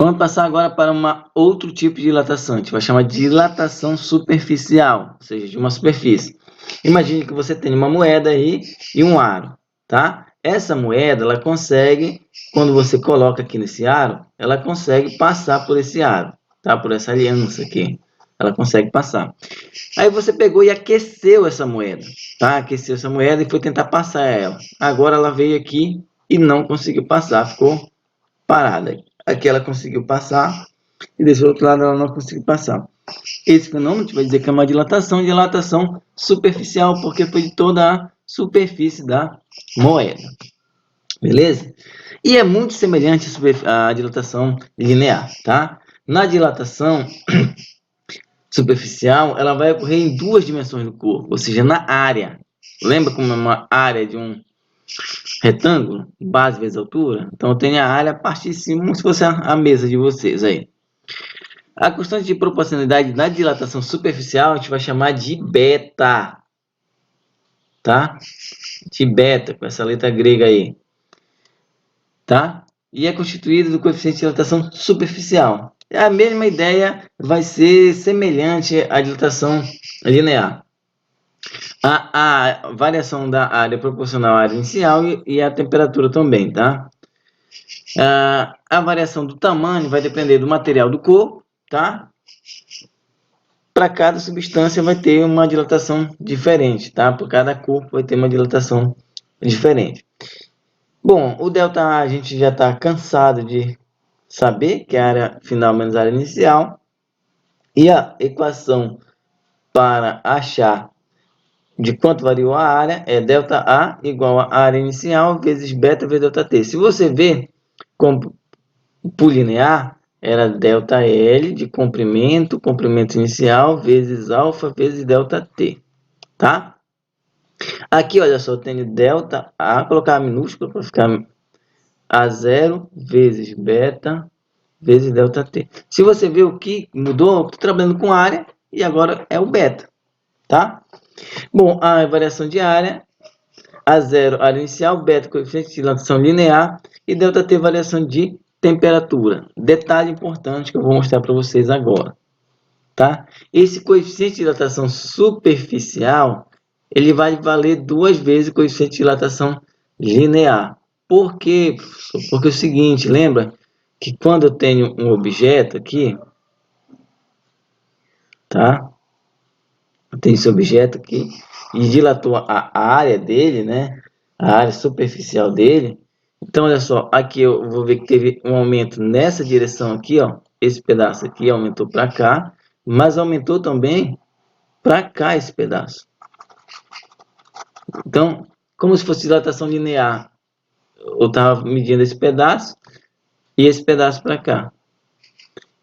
Vamos passar agora para outro tipo de dilatação. A gente vai chamar de dilatação superficial, ou seja, de uma superfície. Imagine que você tem uma moeda aí e um aro, tá? Essa moeda, ela consegue, quando você coloca aqui nesse aro, ela consegue passar por esse aro, tá? Por essa aliança aqui. Ela consegue passar. Aí você pegou e aqueceu essa moeda, tá? Aqueceu essa moeda e foi tentar passar ela. Agora ela veio aqui e não conseguiu passar, ficou parada. Aqui ela conseguiu passar e desse outro lado ela não conseguiu passar. Esse fenômeno a gente vai dizer que é uma dilatação superficial, porque foi de toda a superfície da moeda. Beleza? E é muito semelhante à dilatação linear, tá? Na dilatação superficial, ela vai ocorrer em duas dimensões do corpo, ou seja, na área. Lembra como é uma área de um retângulo, base vezes altura? Então eu tenho a área a partir de cima, como se fosse a mesa de vocês aí. A constante de proporcionalidade na dilatação superficial a gente vai chamar de beta, tá? De beta, com essa letra grega aí, tá? E é constituída do coeficiente de dilatação superficial. A mesma ideia vai ser semelhante à dilatação linear. A variação da área proporcional à área inicial e a temperatura também, tá? A variação do tamanho vai depender do material do corpo, tá? Para cada substância vai ter uma dilatação diferente, tá? Por cada corpo vai ter uma dilatação diferente. Bom, o ΔA a gente já está cansado de saber, que é a área final menos a área inicial. E a equação para achar de quanto variou a área é ΔA igual a área inicial vezes beta vezes ΔT. Se você ver, como por linear, era ΔL de comprimento inicial, vezes alfa, vezes ΔT, tá? Aqui, olha só, eu tenho ΔA, colocar a minúscula para ficar A0 vezes beta, vezes ΔT. Se você ver o que mudou, eu estou trabalhando com área, e agora é o beta, tá? Bom, a variação de área, A0, área inicial, beta, coeficiente de dilatação linear, e ΔT, variação de temperatura. Detalhe importante que eu vou mostrar para vocês agora, tá? Esse coeficiente de dilatação superficial, ele vai valer 2 vezes o coeficiente de dilatação linear. Por quê, professor? Porque é o seguinte, lembra que quando eu tenho um objeto aqui, tá? Eu tenho esse objeto aqui e dilatou a área dele, né? A área superficial dele. Então, olha só, aqui eu vou ver que teve um aumento nessa direção aqui, ó. Esse pedaço aqui aumentou para cá, mas aumentou também para cá esse pedaço. Então, como se fosse dilatação linear, eu estava medindo esse pedaço e esse pedaço para cá.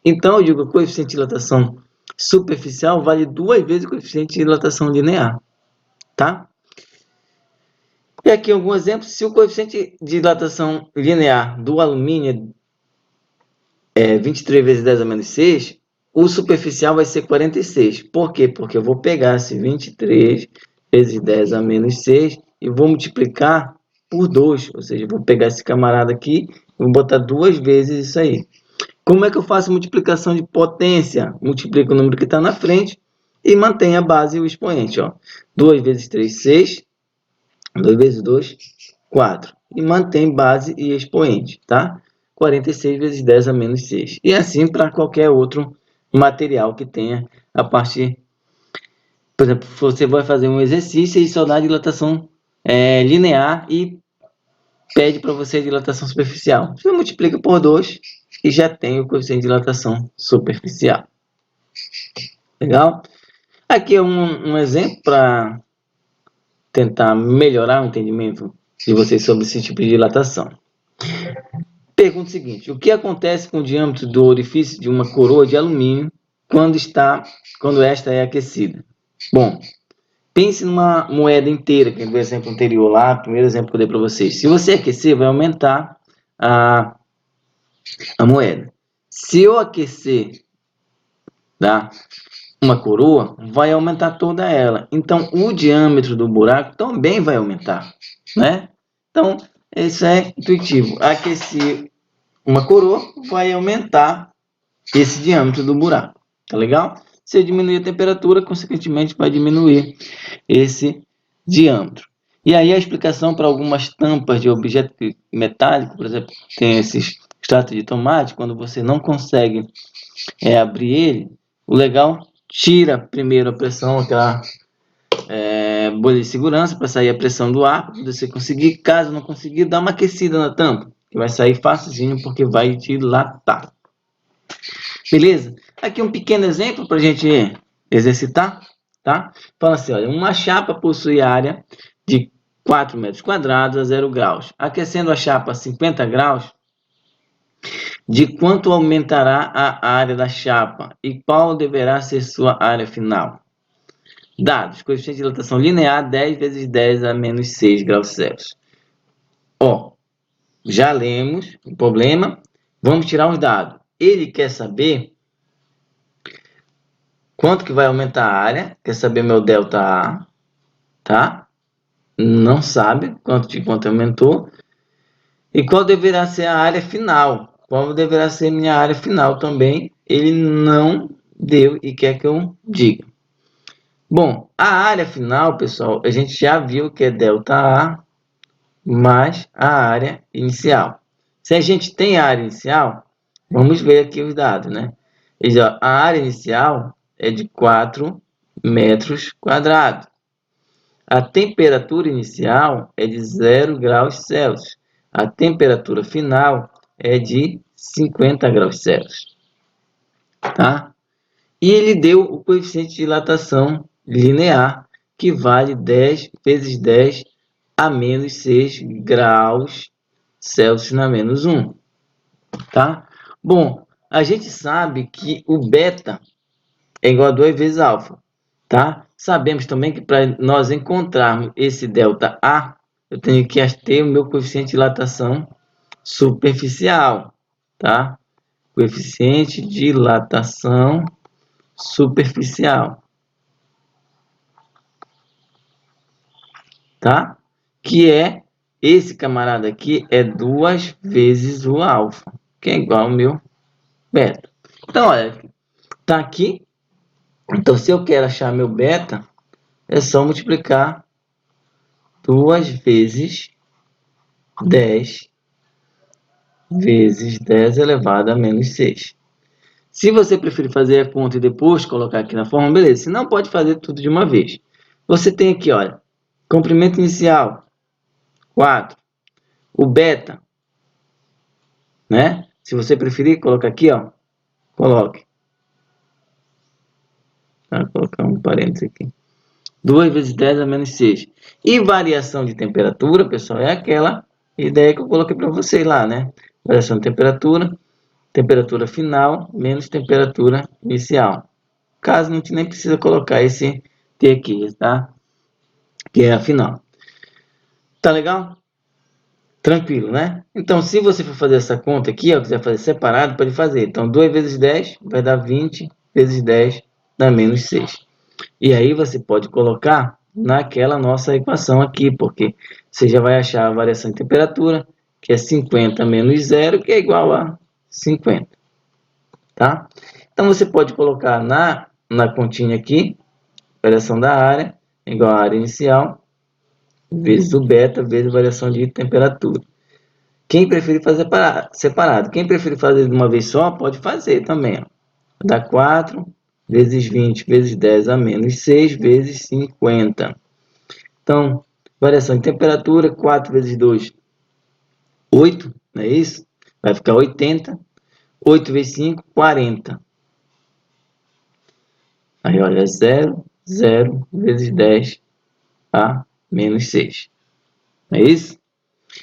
Então, eu digo que o coeficiente de dilatação superficial vale 2 vezes o coeficiente de dilatação linear, tá? E aqui algum exemplo, se o coeficiente de dilatação linear do alumínio é 23 vezes 10 a menos 6, o superficial vai ser 46. Por quê? Porque eu vou pegar esse 23 vezes 10 a menos 6 e vou multiplicar por 2. Ou seja, eu vou pegar esse camarada aqui e vou botar 2 vezes isso aí. Como é que eu faço multiplicação de potência? Multiplico o número que está na frente e mantenho a base e o expoente. Ó. 2 vezes 3, 6. 2 vezes 2, 4. E mantém base e expoente, tá? 46 vezes 10 a menos 6. E assim para qualquer outro material que tenha a partir... Por exemplo, você vai fazer um exercício e só dá dilatação linear e pede para você a dilatação superficial. Você multiplica por 2 e já tem o coeficiente de dilatação superficial. Legal? Aqui é um exemplo para tentar melhorar o entendimento de vocês sobre esse tipo de dilatação. Pergunta seguinte: o que acontece com o diâmetro do orifício de uma coroa de alumínio quando esta é aquecida? Bom, pense numa moeda inteira, que é do exemplo anterior lá, primeiro exemplo que eu dei para vocês. Se você aquecer, vai aumentar a moeda. Se eu aquecer, tá, uma coroa, vai aumentar toda ela. Então, o diâmetro do buraco também vai aumentar, né? Então, isso é intuitivo. Aquecer uma coroa, vai aumentar esse diâmetro do buraco. Tá legal? Se eu diminuir a temperatura, consequentemente vai diminuir esse diâmetro. E aí a explicação para algumas tampas de objeto metálico, por exemplo, tem esses extrato de tomate, quando você não consegue abrir ele, o legal, tira primeiro a pressão, aquela bolha de segurança para sair a pressão do ar, para você conseguir. Caso não conseguir, dá uma aquecida na tampa, que vai sair facilzinho porque vai dilatar. Beleza? Aqui um pequeno exemplo para a gente exercitar, tá? Fala assim, olha, uma chapa possui área de 4 metros quadrados a 0 graus. Aquecendo a chapa a 50 graus, de quanto aumentará a área da chapa e qual deverá ser sua área final? Dados, coeficiente de dilatação linear 10 vezes 10 a menos 6 graus Celsius. Ó, já lemos o problema, vamos tirar os dados. Ele quer saber quanto que vai aumentar a área, quer saber meu ΔA, tá? Não sabe quanto aumentou. E qual deverá ser a área final? Qual deverá ser minha área final também? Ele não deu e quer que eu diga. Bom, a área final, pessoal, a gente já viu que é ΔA mais a área inicial. Se a gente tem a área inicial, vamos ver aqui os dados, né? A área inicial é de 4 metros quadrados. A temperatura inicial é de 0 graus Celsius. A temperatura final é de 50 graus Celsius. Tá? E ele deu o coeficiente de dilatação linear, que vale 10 vezes 10 a menos 6 graus Celsius na menos 1. Tá? Bom, a gente sabe que o beta é igual a 2 vezes alfa. Tá? Sabemos também que para nós encontrarmos esse ΔA, eu tenho que ter o meu coeficiente de dilatação superficial. Tá? Coeficiente de dilatação superficial. Tá? Que é, esse camarada aqui é 2 vezes o alfa, que é igual ao meu beta. Então, olha, tá aqui. Então, se eu quero achar meu beta, é só multiplicar 2 vezes 10 vezes 10 elevado a menos 6. Se você preferir fazer a conta e depois colocar aqui na forma, beleza. Se não, pode fazer tudo de uma vez. Você tem aqui, olha, comprimento inicial, 4. O beta, né? Se você preferir, coloca aqui, ó. Coloque. Vou colocar um parênteses aqui. 2 vezes 10 a menos 6. E variação de temperatura, pessoal, é aquela ideia que eu coloquei para vocês lá, né? Variação de temperatura, temperatura final menos temperatura inicial. Caso não, a gente nem precisa colocar esse T aqui, tá? Que é a final. Tá legal? Tranquilo, né? Então, se você for fazer essa conta aqui, ó, quiser fazer separado, pode fazer. Então, 2 vezes 10 vai dar 20 vezes 10 dá menos 6. E aí você pode colocar naquela nossa equação aqui, porque você já vai achar a variação de temperatura, que é 50 menos 0, que é igual a 50. Tá? Então, você pode colocar na continha aqui, variação da área, igual a área inicial, vezes o beta, vezes a variação de temperatura. Quem preferir fazer separado, quem preferir fazer de uma vez só, pode fazer também. Ó. Dá 4 vezes 20 vezes 10 a menos 6 vezes 50. Então, variação de temperatura, 4 vezes 2, 8, não é isso? Vai ficar 80. 8 vezes 5, 40. Aí, olha, 0, 0 vezes 10 a menos 6. É isso?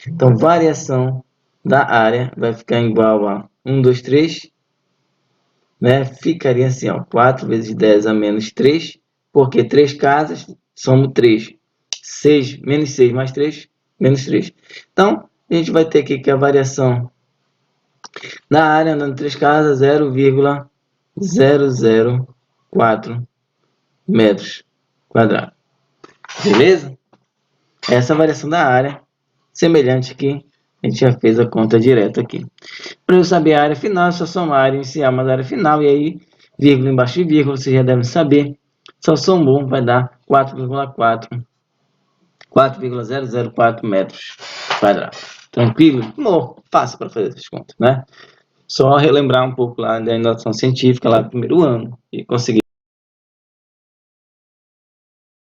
Então, variação da área vai ficar igual a 1, 2, 3, né? Ficaria assim, ó, 4 vezes 10 a menos 3, porque 3 casas, somos 3. 6, menos 6 mais 3, menos 3. Então, a gente vai ter aqui que a variação na área, andando 3 casas, 0,004 metros quadrados. Beleza? Essa é a variação da área, semelhante aqui A gente já fez a conta direta aqui. Para eu saber a área final, é só somar a área inicial mais a área final, e aí, vírgula embaixo de vírgula, você já deve saber. Só somou, vai dar 4,004 metros quadrados. Tranquilo? Bom, fácil para fazer essas contas, né? Só relembrar um pouco lá da inovação científica, lá do primeiro ano, e conseguir